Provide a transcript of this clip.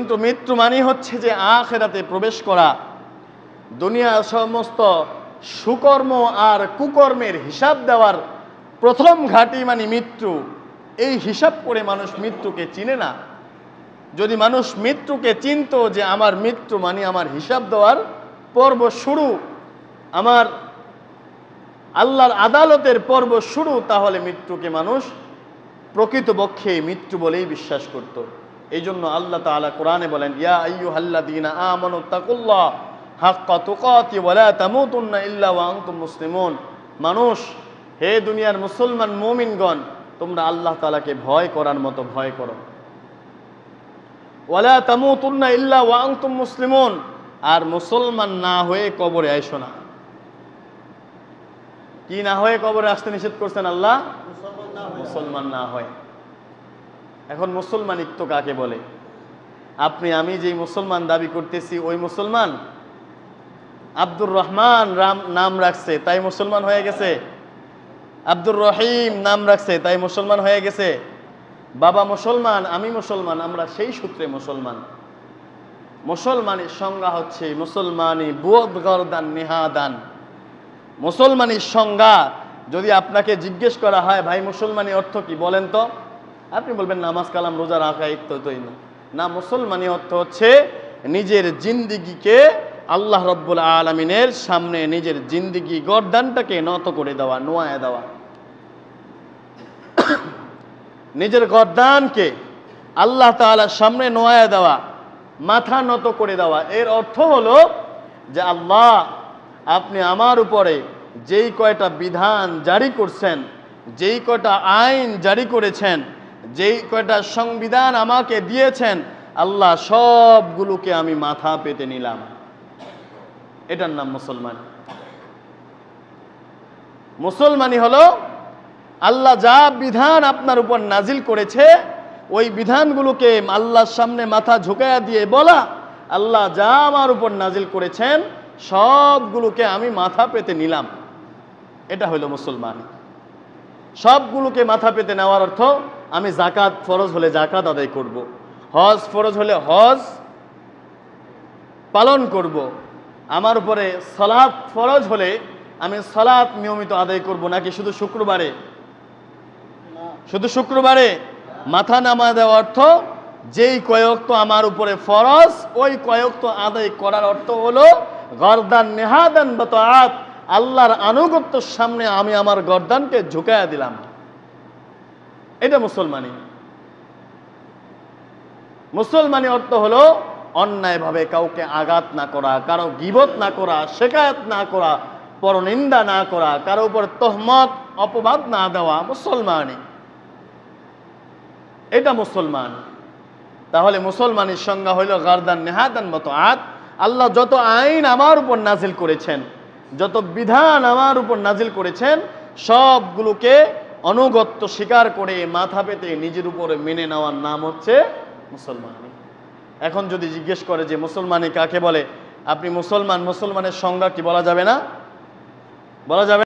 কিন্তু মৃত্যু মানে হচ্ছে যে আখিরাতে প্রবেশ করা, দুনিয়ার সমস্ত সুকর্ম আর কুকর্মের হিসাব দেওয়ার প্রথম ঘাঁটি মানে মৃত্যু। এই হিসাব করে মানুষ মৃত্যুকে চিনে না। যদি মানুষ মৃত্যুকে চিনতো যে আমার মৃত্যু মানে আমার হিসাব দেওয়ার পর্ব শুরু, আমার আল্লাহর আদালতের পর্ব শুরু, তাহলে মৃত্যুকে মানুষ প্রকৃতপক্ষে মৃত্যু বলেই বিশ্বাস করত। এই জন্য আল্লাহ তাআলা কোরআনে বলেন, ইয়া আইয়ুহাল্লাযীনা আমানু তাকুল্লাহ হাক্কা তুকাতি ওয়া লা তামুতুন্না ইল্লা ওয়া আনতুম মুসলিমুন। মানুষ, হে দুনিয়ার মুসলমান মুমিনগণ, তোমরা আল্লাহ তাআলাকে ভয় করার মতো ভয় করো। ওয়া লা তামুতুন্না ইল্লা ওয়া আনতুম মুসলিমুন, আর মুসলমান না হয়ে কবরে আইসো না। কি না হয়ে কবরে আসতে নিষেধ করছেন আল্লাহ? মুসলমান না হয়। এখন মুসলমানিত্ব কাকে বলে? আপনি আমি যেই মুসলমান দাবি করতেছি ওই মুসলমান? আব্দুর রহমান নাম রাখছে তাই মুসলমান হয়ে গেছে? আব্দুর রহিম নাম রাখছে তাই মুসলমান হয়ে গেছে? বাবা মুসলমান, আমি মুসলমান, আমরা সেই সূত্রে মুসলমান। মুসলমানের সংজ্ঞা হচ্ছে মুসলমানি বুয়দ গরদান নিহাদান। মুসলমানের সংজ্ঞা যদি আপনাকে জিজ্ঞেস করা হয়, ভাই মুসলমানি অর্থ কি বলেন তো, আপনি বলবেন নামাজ কালাম রোজা রাখা ইত্যাদি। না, মুসলমানি অর্থ হচ্ছে নিজের জিন্দিগিকে আল্লাহ রব্বুল আলামিনের সামনে নিজের জিন্দিগি গর্দানটাকে নত করে দেওয়া, নোয়ায় দেওয়া। নিজের গর্দানকে আল্লাহ তাআলার সামনে নোয়ায় দেওয়া, মাথা নত করে দেওয়া। এর অর্থ হলো যে আল্লাহ, আপনি আমার উপরে যেই কয়টা বিধান জারি করছেন, যেই কয়টা আইন জারি করেছেন, যেই কয়টা সংবিধান আমাকে দিয়েছেন, আল্লাহ সবগুলোকে আমি মাথা পেতে নিলাম। এটার নাম মুসলমান। মুসলমানি হলো আল্লাহ যা বিধান আপনার উপর নাজিল করেছে ওই বিধানগুলোকে আল্লাহর সামনে মাথা ঝুঁকায়া দিয়ে বলা, আল্লাহ যা আমার উপর নাজিল করেছেন সবগুলোকে আমি মাথা পেতে নিলাম। এটা হলো মুসলমান। সবগুলোকে মাথা পেতে নেওয়ার অর্থ, আমি যাকাত ফরজ হলে যাকাত আদায় করব, হজ ফরজ হলে হজ পালন করব, আমার উপরে সালাত ফরজ হলে আমি সালাত নিয়মিত আদায় করব। নাকি শুধু শুক্রবারে? শুধু শুক্রবারে মাথা নামা দেওয়ার অর্থ, যেই কয়েকত আমার উপরে ফরজ ওই কয়েকত আদায় করার অর্থ হলো গর্দান নেহাদান বাতাআত, আল্লাহর আনুগত্যের সামনে আমি আমার গর্দানকে ঝুঁকায়া দিলাম। এটা মুসলমানি। মুসলমানি অর্থ হলো অন্যায়ভাবে কাউকে আঘাত না করা, কারো গীবত না করা, শিকায়াত না করা, পরনিন্দা না করা, কারো উপর তহমত অপবাদ না দেওয়া মুসলমানি। এটা মুসলমান। তাহলে মুসলমানের সংজ্ঞা হইল গর্দান নেহাদান বাতাআত। আল্লাহ যত আইন আমার উপর নাজিল করেছেন, যত বিধান আমার উপর নাজিল করেছেন, সবগুলোকে অনুগত্য স্বীকার করে মাথা পেতে নিজের উপরে মেনে নেওয়ার নাম হচ্ছে মুসলমানি। এখন যদি জিজ্ঞেস করে যে মুসলমানি কাকে বলে, আপনি মুসলমান, মুসলমানের সংজ্ঞা কি বলা যাবে না? বলা যাবে?